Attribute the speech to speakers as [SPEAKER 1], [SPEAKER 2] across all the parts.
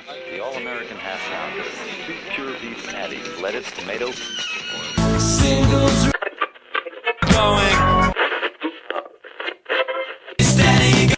[SPEAKER 1] The all-American half pounder, 2 pure beef patties, lettuce, tomato.
[SPEAKER 2] Singles going steady.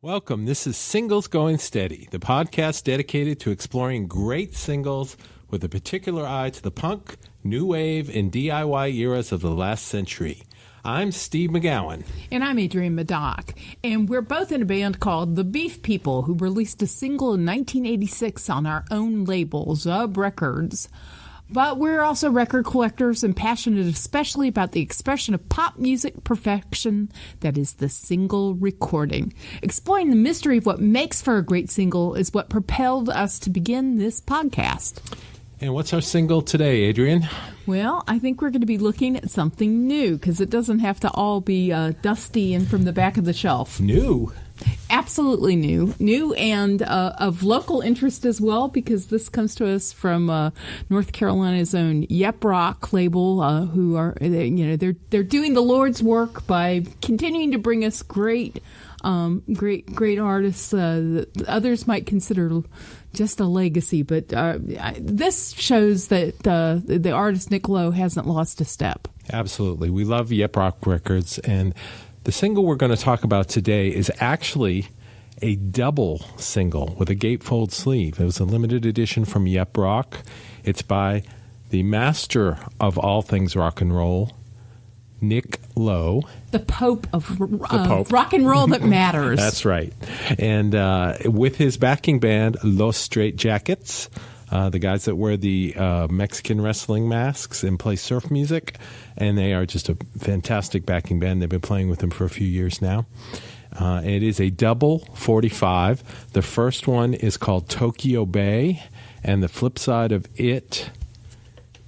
[SPEAKER 3] Welcome. This is Singles Going Steady, the podcast dedicated to exploring great singles with a particular eye to the punk, new wave, and DIY eras of the last century. I'm Steve McGowan.
[SPEAKER 4] And I'm Adrienne Madoc. And we're both in a band called The Beef People, who released a single in 1986 on our own label, Zub Records. But we're also record collectors and passionate especially about the expression of pop music perfection that is the single recording. Exploring the mystery of what makes for a great single is what propelled us to begin this podcast.
[SPEAKER 3] And what's our single today, Adrienne?
[SPEAKER 4] Well, I think we're going to be looking at something new because it doesn't have to all be dusty and from the back of the shelf.
[SPEAKER 3] New?
[SPEAKER 4] Absolutely new and of local interest as well, because this comes to us from North Carolina's own Yep Rock label, who are they're doing the Lord's work by continuing to bring us great artists that others might consider just a legacy, but this shows that the artist Nick Lowe hasn't lost a step.
[SPEAKER 3] Absolutely, we love Yep Rock Records, and the single we're going to talk about today is actually a double single with a gatefold sleeve. It was a limited edition from Yep Rock. It's by the master of all things rock and roll, Nick Lowe.
[SPEAKER 4] The Pope of rock and roll that matters.
[SPEAKER 3] That's right. And with his backing band, Los Straight Jackets, the guys that wear the Mexican wrestling masks and play surf music. And they are just a fantastic backing band. They've been playing with them for a few years now. It is a double 45. The first one is called Tokyo Bay, and the flip side of it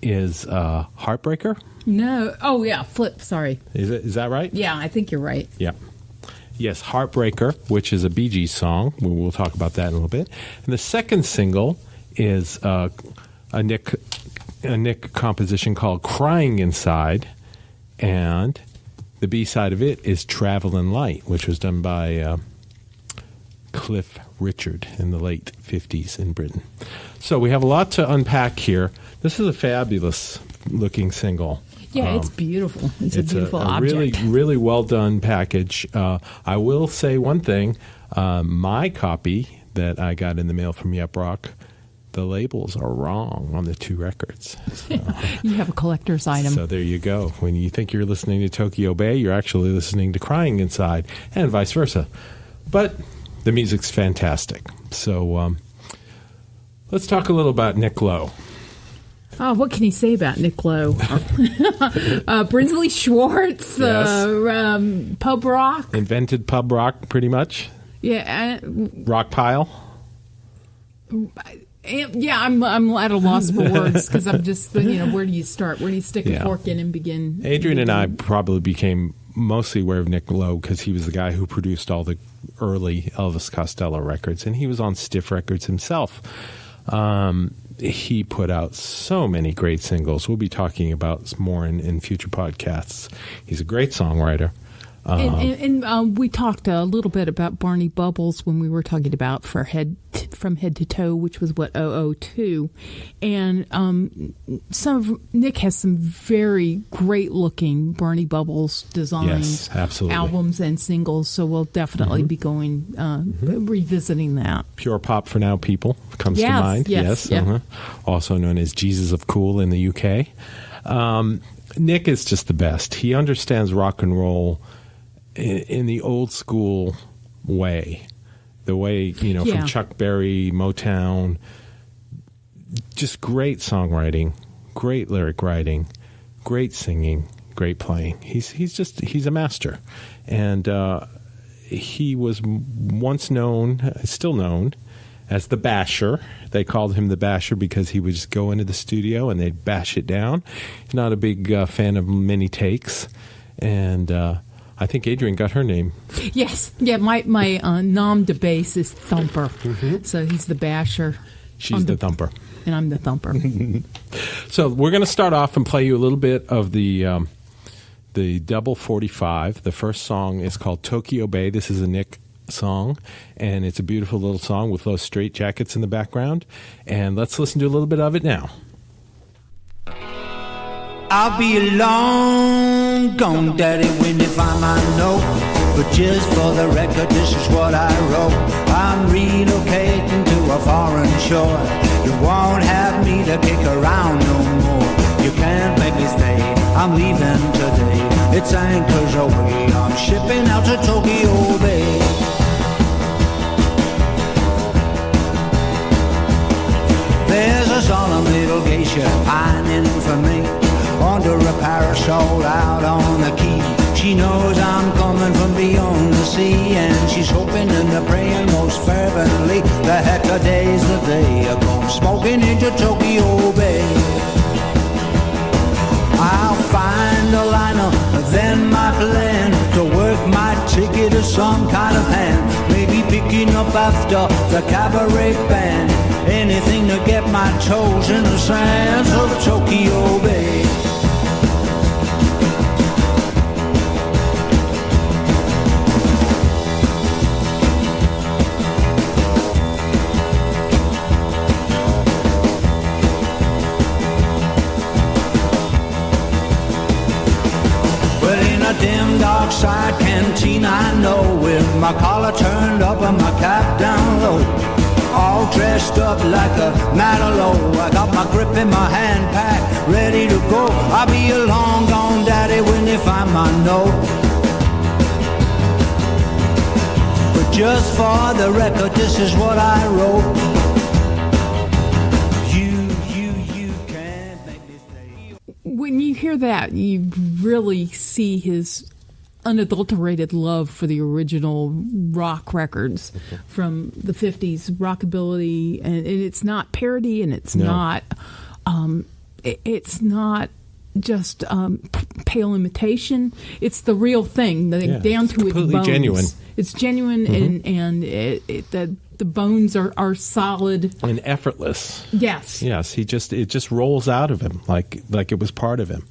[SPEAKER 3] is Heartbreaker.
[SPEAKER 4] No. Oh, yeah. Flip. Sorry.
[SPEAKER 3] Is that right?
[SPEAKER 4] Yeah, I think you're right.
[SPEAKER 3] Yeah. Yes, Heartbreaker, which is a Bee Gees song. We'll talk about that in a little bit. And the second single is a Nick composition called Crying Inside, and the B-side of it is Travelin' Light, which was done by Cliff Richard in the late 50s in Britain. So we have a lot to unpack here. This is a fabulous looking single.
[SPEAKER 4] Yeah, it's beautiful. It's a beautiful object.
[SPEAKER 3] Really, really well done package. I will say one thing. My copy that I got in the mail from Yep Rock, the labels are wrong on the 2 records. So,
[SPEAKER 4] you have a collector's item.
[SPEAKER 3] So there you go. When you think you're listening to Tokyo Bay, you're actually listening to Crying Inside, and vice versa. But the music's fantastic. So let's talk a little about Nick Lowe.
[SPEAKER 4] Oh, what can you say about Nick Lowe? Brinsley Schwartz,
[SPEAKER 3] yes.
[SPEAKER 4] pub rock.
[SPEAKER 3] Invented pub rock, pretty much.
[SPEAKER 4] Yeah.
[SPEAKER 3] Rock pile.
[SPEAKER 4] Yeah, I'm at a loss for words because I'm just, where do you start? Where do you stick a fork in and begin?
[SPEAKER 3] Adrienne and I probably became mostly aware of Nick Lowe because he was the guy who produced all the early Elvis Costello records, and he was on Stiff Records himself. He put out so many great singles. We'll be talking about more in future podcasts. He's a great songwriter.
[SPEAKER 4] And we talked a little bit about Barney Bubbles when we were talking about From Head to Toe, which was 002. And Nick has some very great looking Barney Bubbles designed albums and singles. So we'll definitely be going revisiting that.
[SPEAKER 3] Pure Pop for Now People comes to mind.
[SPEAKER 4] Yes.
[SPEAKER 3] Also known as Jesus of Cool in the UK. Nick is just the best. He understands rock and roll in the old school way, the way, from Chuck Berry, Motown, just great songwriting, great lyric writing, great singing, great playing. He's a master. And he was once known, still known, as the Basher. They called him the Basher because he would just go into the studio and they'd bash it down. He's not a big fan of many takes. And I think Adrian got her name.
[SPEAKER 4] Yes. Yeah, my nom de base is Thumper. So he's the basher.
[SPEAKER 3] She's the thumper.
[SPEAKER 4] And I'm the thumper.
[SPEAKER 3] So we're going to start off and play you a little bit of the double 45. The first song is called Tokyo Bay. This is a Nick song, and it's a beautiful little song with those straight jackets in the background. And let's listen to a little bit of it now.
[SPEAKER 5] I'll be long gone, Daddy, when you find my note. But just for the record, this is what I wrote. I'm relocating to a foreign shore. You won't have me to kick around no more. You can't make me stay, I'm leaving today. It's anchors away, I'm shipping out to Tokyo Bay. There's a solemn little geisha pining for me under a parasol out on the quay. She knows I'm coming from beyond the sea, and she's hoping and praying most fervently the heck of days that they are gone smoking into Tokyo Bay. I'll find a liner, then my plan to work my ticket as some kind of hand, maybe picking up after the cabaret band. Anything to get my toes in the sands of Tokyo Bay. Dim dark side canteen I know, with my collar turned up and my cap down low, all dressed up like a Madalow. I got my grip in my hand packed, ready to go. I'll be a long gone daddy when they find my note. But just for the record, this is what I wrote.
[SPEAKER 4] When you hear that, you really see his unadulterated love for the original rock records from the 50s, rockabilly, and it's not parody, and it's not just pale imitation. It's the real thing, down to its bones.
[SPEAKER 3] Genuine.
[SPEAKER 4] It's genuine, and the bones are solid
[SPEAKER 3] and effortless.
[SPEAKER 4] Yes.
[SPEAKER 3] It just rolls out of him like it was part of him.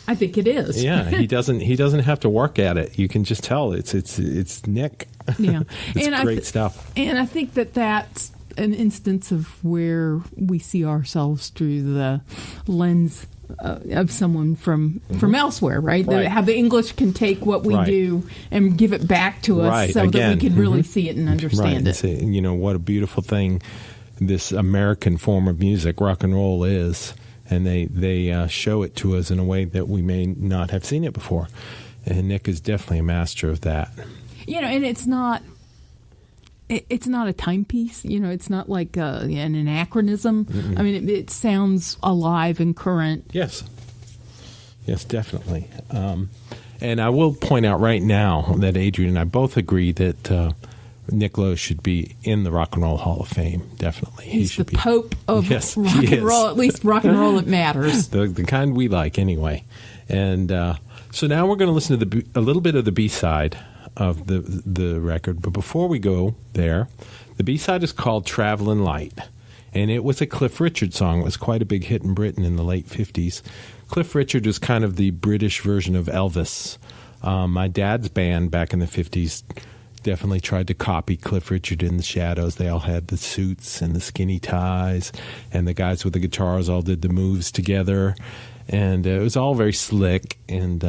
[SPEAKER 4] I think it is.
[SPEAKER 3] Yeah, he doesn't have to work at it. You can just tell it's Nick.
[SPEAKER 4] Yeah,
[SPEAKER 3] it's
[SPEAKER 4] and
[SPEAKER 3] great stuff.
[SPEAKER 4] And I think that's an instance of where we see ourselves through the lens of someone from elsewhere, right?
[SPEAKER 3] Right.
[SPEAKER 4] How the English can take what we do and give it back to us, so that we can really see it and understand it.
[SPEAKER 3] So, what a beautiful thing this American form of music, rock and roll, is. And they show it to us in a way that we may not have seen it before. And Nick is definitely a master of that.
[SPEAKER 4] And it's not a timepiece. It's not like an anachronism.
[SPEAKER 3] Mm-mm.
[SPEAKER 4] I mean, it sounds alive and current.
[SPEAKER 3] Yes, definitely. And I will point out right now that Adrian and I both agree that Nick Lowe should be in the Rock and Roll Hall of Fame. Definitely,
[SPEAKER 4] he's the Pope of rock and roll. At least rock and roll, it matters.
[SPEAKER 3] the kind we like, anyway. And so now we're going to listen to a little bit of the B-side of the record. But before we go there, the B-side is called "Travelin' Light," and it was a Cliff Richard song. It was quite a big hit in Britain in the late 50s. Cliff Richard was kind of the British version of Elvis. My dad's band back in the 50s definitely tried to copy Cliff Richard and the Shadows. They all had the suits and the skinny ties, and the guys with the guitars all did the moves together, and it was all very slick. And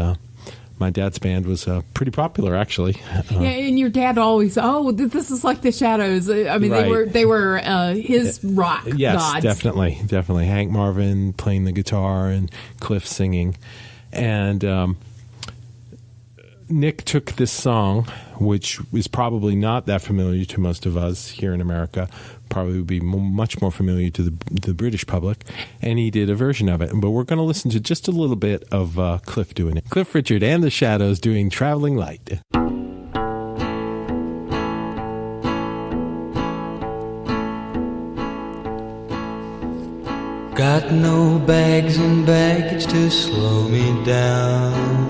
[SPEAKER 3] my dad's band was pretty popular, actually.
[SPEAKER 4] And your dad always, this is like the Shadows. I mean,
[SPEAKER 3] right.
[SPEAKER 4] they were his rock
[SPEAKER 3] yes,
[SPEAKER 4] gods.
[SPEAKER 3] definitely. Hank Marvin playing the guitar and Cliff singing, and Nick took this song, which is probably not that familiar to most of us here in America, probably would be much more familiar to the British public, and he did a version of it. But we're going to listen to just a little bit of Cliff doing it. Cliff Richard and the Shadows doing "Traveling Light."
[SPEAKER 2] Got no bags and baggage to slow me down.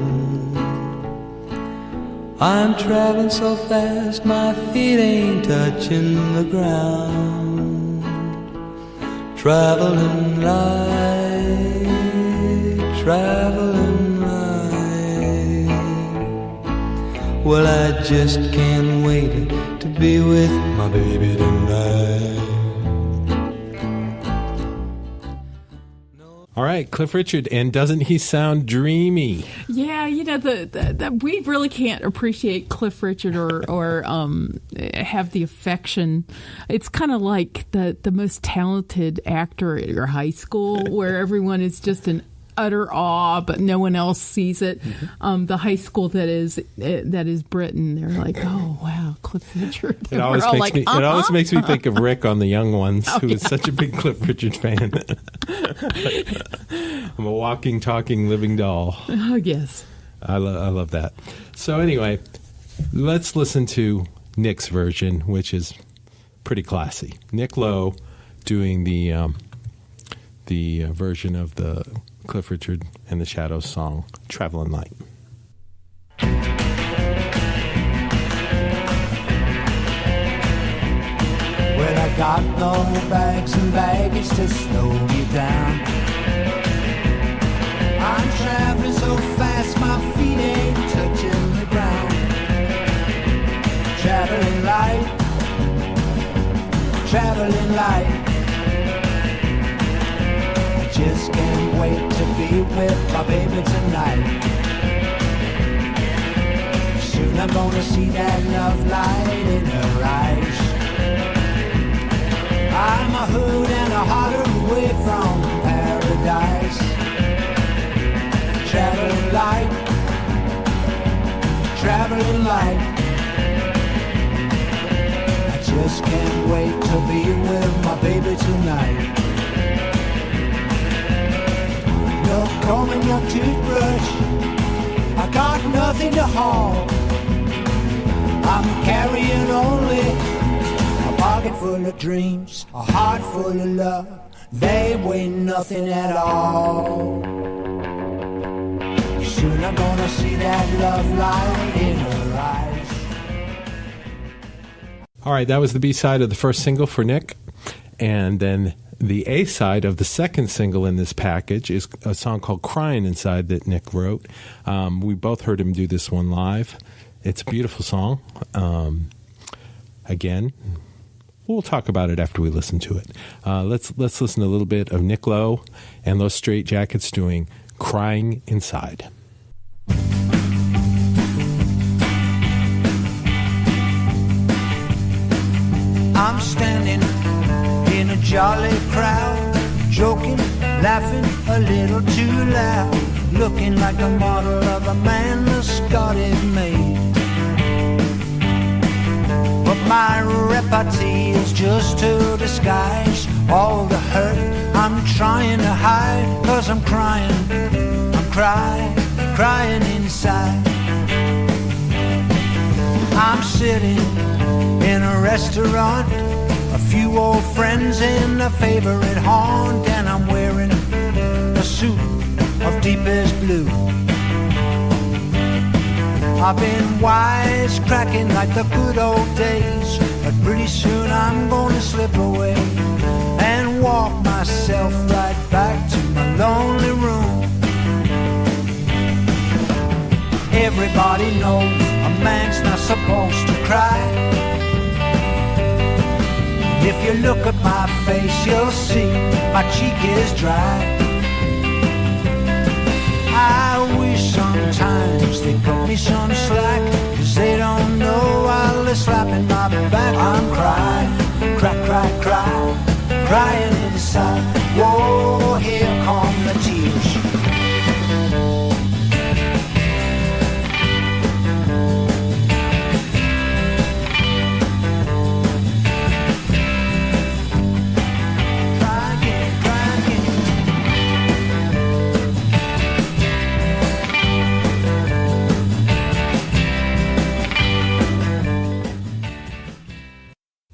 [SPEAKER 2] I'm traveling so fast, my feet ain't touching the ground. Traveling light, traveling light. Well, I just can't wait to be with my baby tonight.
[SPEAKER 3] All right, Cliff Richard, and doesn't he sound dreamy?
[SPEAKER 4] Yeah, you know, the we really can't appreciate Cliff Richard or have the affection. It's kind of like the most talented actor at your high school, where everyone is just in utter awe, but no one else sees it. The high school that is Britain, they're like, oh wow, Cliff Richard.
[SPEAKER 3] It always makes me think of Rick on The Young Ones, who is such a big Cliff Richard fan. I'm a walking, talking, living doll.
[SPEAKER 4] Oh yes,
[SPEAKER 3] I love that. So anyway, let's listen to Nick's version, which is pretty classy. Nick Lowe doing the version of the Cliff Richard and the Shadows song, Traveling Light.
[SPEAKER 5] Well, I got no bags and baggage to slow me down. I'm traveling so fast, my feet ain't touching the ground. Traveling light, traveling light. Just can't wait to be with my baby tonight. Soon I'm gonna see that love light in her eyes. I'm a hood and a holler away from paradise. Traveling light, traveling light. I just can't wait to be with my baby tonight. No comb and no toothbrush, I got nothing to haul. I'm carrying only a pocket full of dreams, a heart full of love. They weigh nothing at all. Soon I'm gonna see that love light in her eyes.
[SPEAKER 3] All right, that was the B-side of the first single for Nick. And then the A-side of the second single in this package is a song called Crying Inside that Nick wrote. We both heard him do this one live. It's a beautiful song. Again, we'll talk about it after we listen to it. Let's listen to a little bit of Nick Lowe and Those Straight Jackets doing Crying Inside.
[SPEAKER 5] I'm standing in a jolly crowd, joking, laughing a little too loud, looking like a model of a man that's got it made. But my repartee is just to disguise all the hurt I'm trying to hide, 'cause I'm crying inside. I'm sitting in a restaurant, a few old friends in a favorite haunt, and I'm wearing a suit of deepest blue. I've been wisecracking like the good old days, but pretty soon I'm gonna slip away and walk myself right back to my lonely room. Everybody knows a man's not supposed to cry. If you look at my face, you'll see my cheek is dry. I wish sometimes they'd cut me some slack, 'cause they don't know while they're slapping my back. I'm crying, crying inside. Whoa, here come the tears.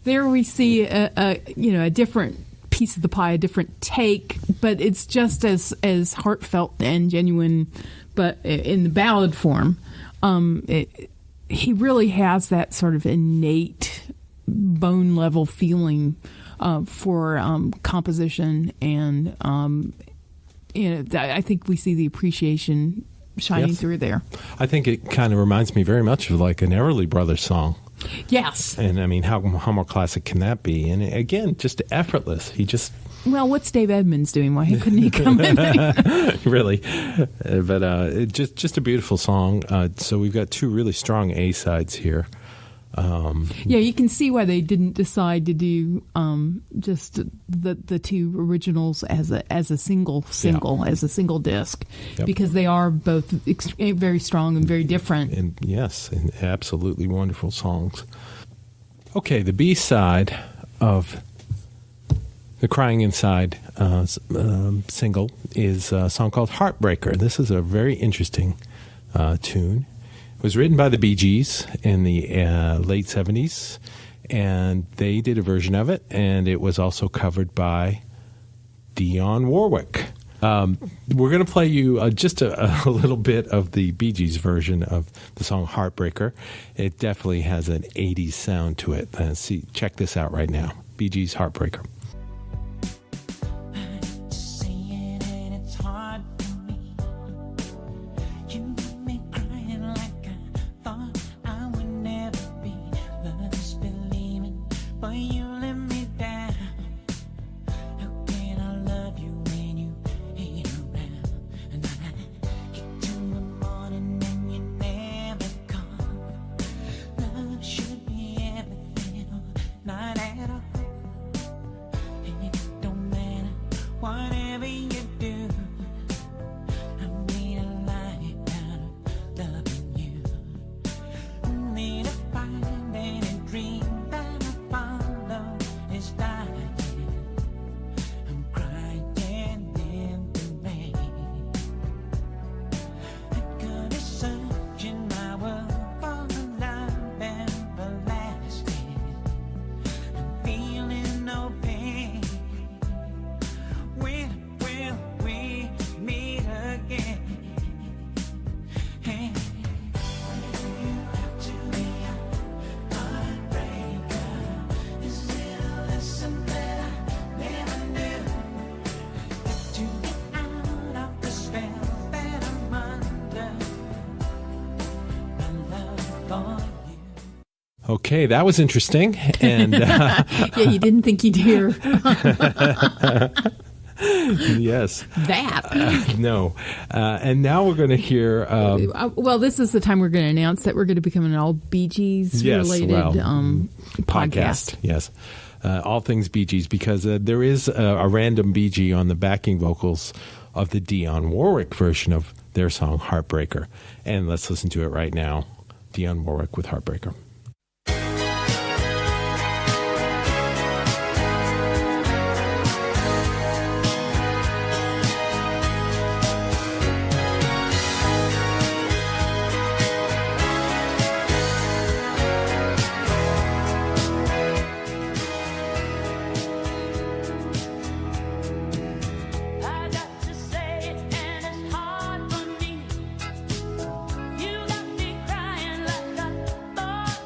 [SPEAKER 4] There we see a different piece of the pie, a different take, but it's just as heartfelt and genuine, but in the ballad form. he really has that sort of innate bone level feeling for composition, and I think we see the appreciation shining
[SPEAKER 3] Yes.
[SPEAKER 4] through there.
[SPEAKER 3] I think it kind of reminds me very much of like an Everly Brothers song.
[SPEAKER 4] Yes.
[SPEAKER 3] And I mean, how more classic can that be? And again, just effortless. He just
[SPEAKER 4] Well, what's Dave Edmunds doing? Why couldn't he come in?
[SPEAKER 3] really, but just a beautiful song. So we've got two really strong A sides here.
[SPEAKER 4] Yeah, you can see why they didn't decide to do just the two originals as a single as a single disc,
[SPEAKER 3] Yep.
[SPEAKER 4] because they are both very strong and very different.
[SPEAKER 3] And yes, and absolutely wonderful songs. Okay, the B side of the Crying Inside single is a song called Heartbreaker. This is a very interesting tune. It was written by the Bee Gees in the late 70s, and they did a version of it, and it was also covered by Dionne Warwick. We're going to play you just a little bit of the Bee Gees version of the song Heartbreaker. It definitely has an 80s sound to it. Check this out right now. Bee Gees Heartbreaker.
[SPEAKER 6] Saying and it's hard for me. You make me crying like I thought I would never be. Love's believing, but you let me down. How can I love you when you ain't around? And I get to the morning and you never come. Love should be everything or not at all. It don't matter whatever you do. I made a life out of loving you. Only to find any dream that I follow is dying. I'm crying in the rain. I could be searching my world for love everlasting. I'm feeling no pain. When will we meet again? Hey, you have to be a heartbreaker. Is it a lesson that I never knew? To get out of the spell that I'm under, my love for you.
[SPEAKER 3] Okay, that was interesting. And
[SPEAKER 4] Yeah, you didn't think you'd hear
[SPEAKER 3] yes,
[SPEAKER 4] that.
[SPEAKER 3] no. And now we're going to hear...
[SPEAKER 4] Well, this is the time we're going to announce that we're going to become an all Bee Gees related podcast.
[SPEAKER 3] Yes. All things Bee Gees, because there is a random Bee Gee on the backing vocals of the Dionne Warwick version of their song Heartbreaker. And let's listen to it right now. Dionne Warwick with Heartbreaker.
[SPEAKER 6] I got to say it and it's hard for me. You got me crying like I thought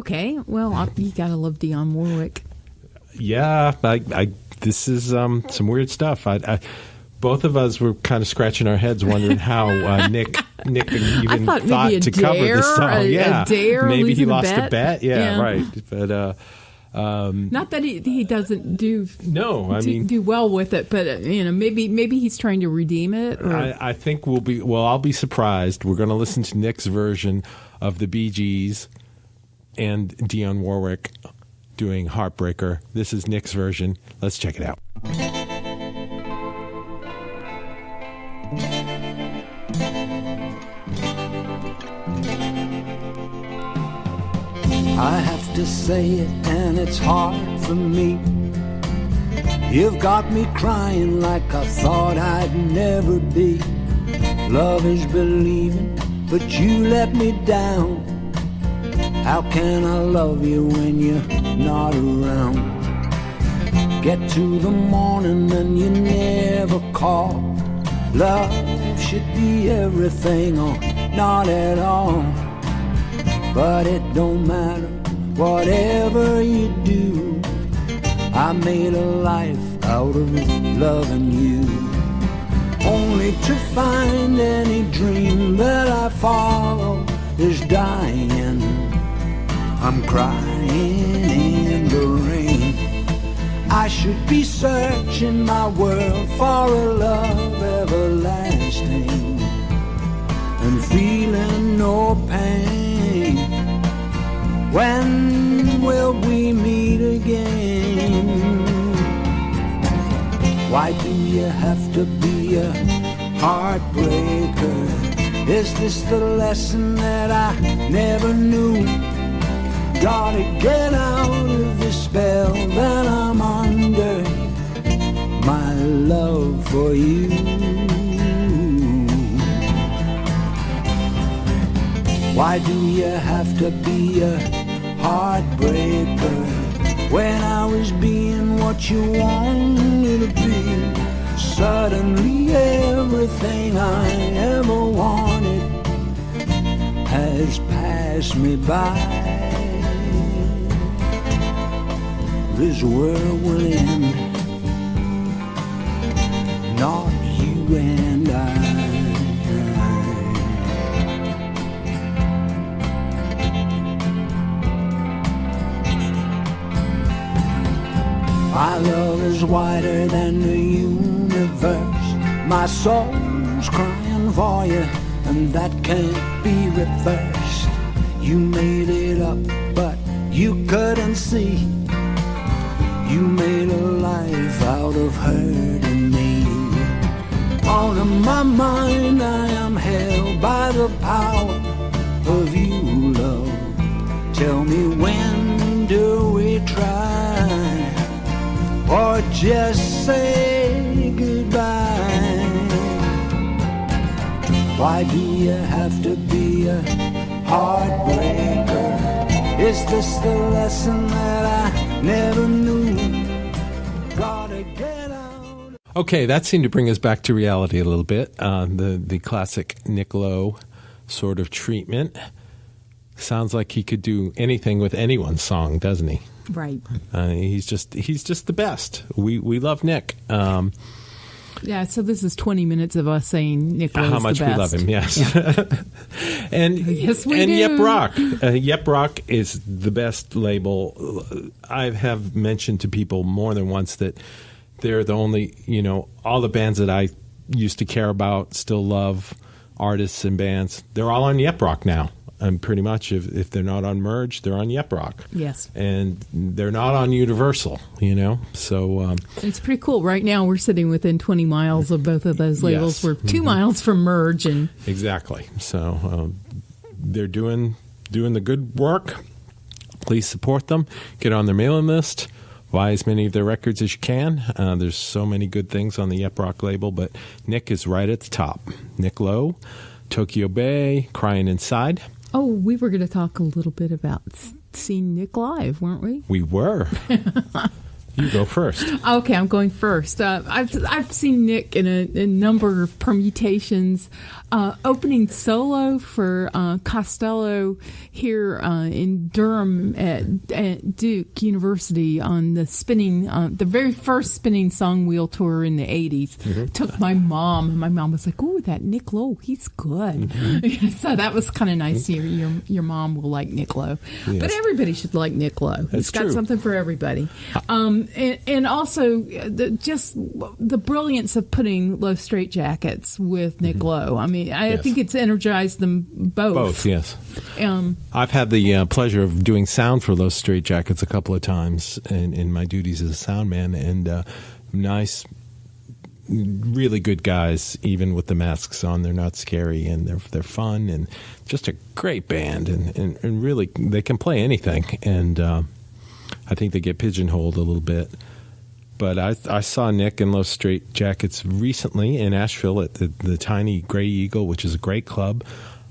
[SPEAKER 4] Okay. Well, you got to love Dionne Warwick.
[SPEAKER 3] Yeah, this is some weird stuff. Both of us were kind of scratching our heads, wondering how Nick even
[SPEAKER 4] thought
[SPEAKER 3] thought
[SPEAKER 4] maybe
[SPEAKER 3] to cover this song.
[SPEAKER 4] a dare,
[SPEAKER 3] maybe he
[SPEAKER 4] losing a
[SPEAKER 3] lost a
[SPEAKER 4] bet.
[SPEAKER 3] bet. Yeah,
[SPEAKER 4] Yeah.
[SPEAKER 3] right. But
[SPEAKER 4] Not that he doesn't do
[SPEAKER 3] no, I mean,
[SPEAKER 4] do well with it, but maybe he's trying to redeem it. Or,
[SPEAKER 3] I think I'll be surprised. We're going to listen to Nick's version of the Bee Gees and Dionne Warwick doing Heartbreaker. This is Nick's version. Let's check it out.
[SPEAKER 5] I have to say it, and it's hard for me. You've got me crying like I thought I'd never be. Love is believing, but you let me down. How can I love you when you're not around? Get to the morning and you never call. Love should be everything or not at all. But it don't matter, whatever you do. I made a life out of loving you. Only to find any dream that I follow is dying. I'm crying in the rain. I should be searching my world for a love everlasting and feeling no pain. When will we meet again? Why do you have to be a heartbreaker? Is this the lesson that I never knew? Gotta get out of the spell that I'm under. My love for you. Why do you have to be a heartbreaker when I was being what you wanted to be? Suddenly everything I ever wanted has passed me by. This world will end, not you and I. My love is wider than the universe. My soul's crying for you, and that can't be reversed. You made it up, but you couldn't see. You made a life out of hurting me. Out of my mind I am held by the power of you, love. Tell me, when do we try? Or just say goodbye? Why do you have to be a heartbreaker? Is this the lesson that I never knew? Gotta get out.
[SPEAKER 3] Okay, that seemed to bring us back to reality a little bit. The classic Nick Lowe sort of treatment. Sounds like he could do anything with anyone's song, doesn't he?
[SPEAKER 4] right.
[SPEAKER 3] He's just the best. We love Nick.
[SPEAKER 4] Yeah, so this is 20 minutes of us saying Nick Lowe's
[SPEAKER 3] How much
[SPEAKER 4] the
[SPEAKER 3] we
[SPEAKER 4] best.
[SPEAKER 3] love him, yes.
[SPEAKER 4] Yeah.
[SPEAKER 3] and
[SPEAKER 4] Yes, we
[SPEAKER 3] and
[SPEAKER 4] do.
[SPEAKER 3] Yep Rock. Yep Rock is the best label. I have mentioned to people more than once that they're the only, all the bands that I used to care about, still love, artists and bands, they're all on Yep Rock now. And pretty much if they're not on Merge, they're on Yep Rock.
[SPEAKER 4] Yes.
[SPEAKER 3] And they're not on Universal, So
[SPEAKER 4] It's pretty cool. Right now, we're sitting within 20 miles of both of those labels.
[SPEAKER 3] Yes.
[SPEAKER 4] We're 2 miles from Merge. And
[SPEAKER 3] exactly. So they're doing the good work. Please support them. Get on their mailing list. Buy as many of their records as you can. There's so many good things on the Yep Rock label, but Nick is right at the top. Nick Lowe, Tokyo Bay, Crying Inside.
[SPEAKER 4] oh, we were going to talk a little bit about seeing Nick live, weren't we?
[SPEAKER 3] We were. You go first.
[SPEAKER 4] Okay, I'm going first. I've seen Nick in a number of permutations. Opening solo for Costello here in Durham at Duke University on the spinning, the very first spinning song wheel tour in the 80s. Took my mom, and my mom was like, "Oh, that Nick Lowe, he's good." So that was kind of nice. Your mom will like Nick Lowe, but everybody should like Nick Lowe. He's got something for everybody. And also just the brilliance of putting Low Straight Jackets with Nick Lowe. I mean, I think it's energized them both.
[SPEAKER 3] Both, yes. I've had the pleasure of doing sound for Low Straight Jackets a couple of times in my duties as a sound man, and nice, really good guys, even with the masks on. They're not scary, and they're fun, and just a great band, and really, they can play anything, and I think they get pigeonholed a little bit. But I saw Nick in Low Straight Jackets recently in Asheville at the Tiny Gray Eagle, which is a great club.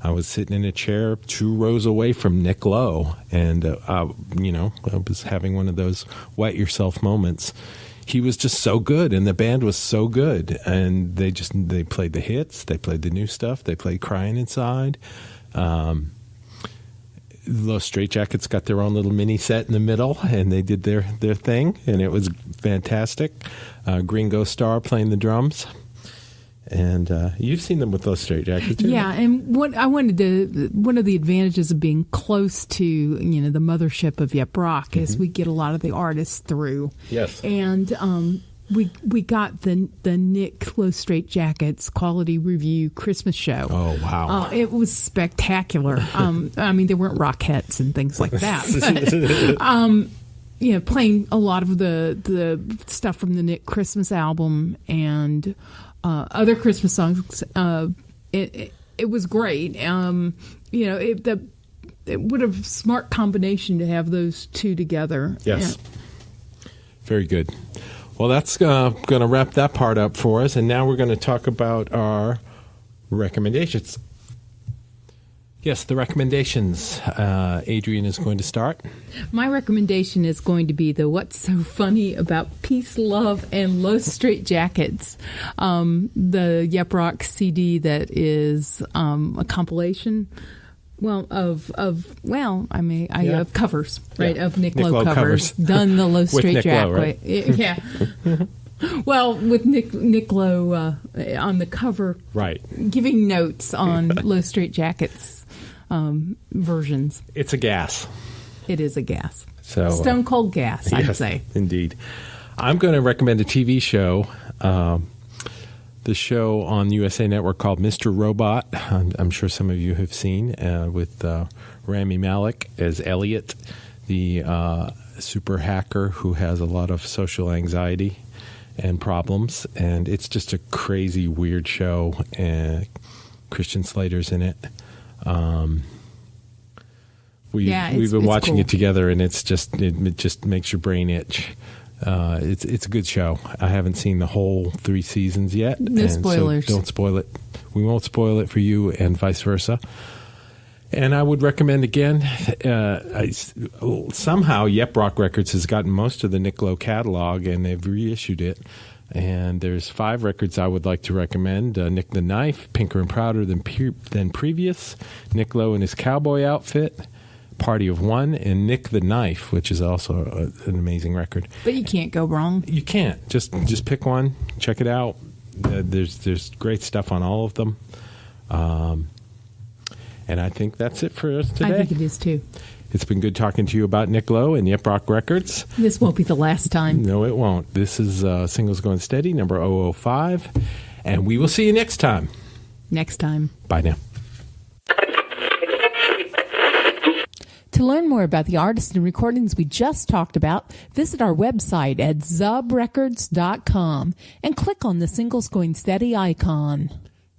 [SPEAKER 3] I was sitting in a chair 2 rows away from Nick Lowe, and I was having one of those wet yourself moments. He was just so good, and the band was so good, and they played the hits, they played the new stuff, they played Crying Inside. Low Straight Jackets got their own little mini set in the middle, and they did their thing, and it was fantastic. Gringo Starr playing the drums, and you've seen them with Low Straight Jackets too.
[SPEAKER 4] Yeah, and one of the advantages of being close to the mothership of Yep Rock is we get a lot of the artists through.
[SPEAKER 3] Yes,
[SPEAKER 4] and we got the Nick Low Straight Jackets Quality Review Christmas show.
[SPEAKER 3] Oh, wow.
[SPEAKER 4] It was spectacular. I mean, there weren't Rockettes and things like that. But, playing a lot of the stuff from the Nick Christmas album and other Christmas songs. It was great. It would have smart combination to have those two together.
[SPEAKER 3] Yes. Very good. Well, that's going to wrap that part up for us, and now we're going to talk about our recommendations. Yes, the recommendations. Adrian is going to start.
[SPEAKER 4] My recommendation is going to be the What's So Funny About Peace, Love, and Low Straight Jackets, the Yep Rock CD that is a compilation. Well, of covers, right?
[SPEAKER 3] Yeah.
[SPEAKER 4] Of Nick Lowe covers. Done the Low Straight Jack way. Yeah. Well, with Nick Lowe on the cover,
[SPEAKER 3] right,
[SPEAKER 4] giving notes on Low Straight Jackets versions.
[SPEAKER 3] It's a gas.
[SPEAKER 4] It is a gas.
[SPEAKER 3] So
[SPEAKER 4] Stone Cold gas, I'd say.
[SPEAKER 3] Indeed. I'm going to recommend a TV show. The show on USA Network called Mr. Robot. I'm sure some of you have seen, with Rami Malek as Elliot, the super hacker who has a lot of social anxiety and problems. And it's just a crazy, weird show. Christian Slater's in it. We've been watching it together, and it just makes your brain itch. It's a good show. I haven't seen the whole 3 seasons yet.
[SPEAKER 4] No spoilers.
[SPEAKER 3] So don't spoil it. We won't spoil it for you, and vice versa. And I would recommend again. Somehow Yep Rock Records has gotten most of the Nick Lowe catalog, and they've reissued it. And there's 5 records I would like to recommend: Nick the Knife, Pinker and Prouder than previous, Nick Lowe in his cowboy outfit, Party of One, and Nick the Knife, which is also an amazing record.
[SPEAKER 4] But you can't go wrong.
[SPEAKER 3] You can't. Just pick one, check it out. There's great stuff on all of them. And I think that's it for us today.
[SPEAKER 4] I think it is too.
[SPEAKER 3] It's been good talking to you about Nick Lowe and Yep Rock Records.
[SPEAKER 4] This won't be the last time.
[SPEAKER 3] No, it won't. This is Singles Going Steady, number 005. And we will see you next time.
[SPEAKER 4] Next time.
[SPEAKER 3] Bye now.
[SPEAKER 4] To learn more about the artists and recordings we just talked about, visit our website at zubrecords.com and click on the Singles Going Steady icon.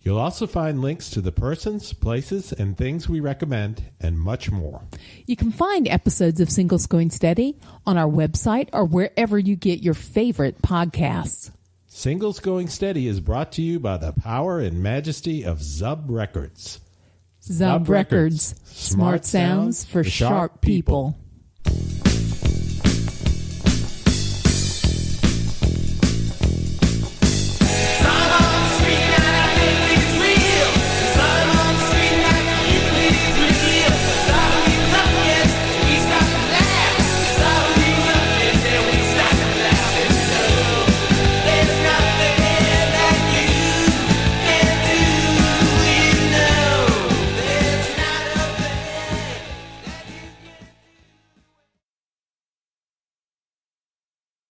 [SPEAKER 3] You'll also find links to the persons, places, and things we recommend, and much more.
[SPEAKER 4] You can find episodes of Singles Going Steady on our website or wherever you get your favorite podcasts.
[SPEAKER 3] Singles Going Steady is brought to you by the power and majesty of Zub Records.
[SPEAKER 4] Zub Records. Smart sounds for sharp people.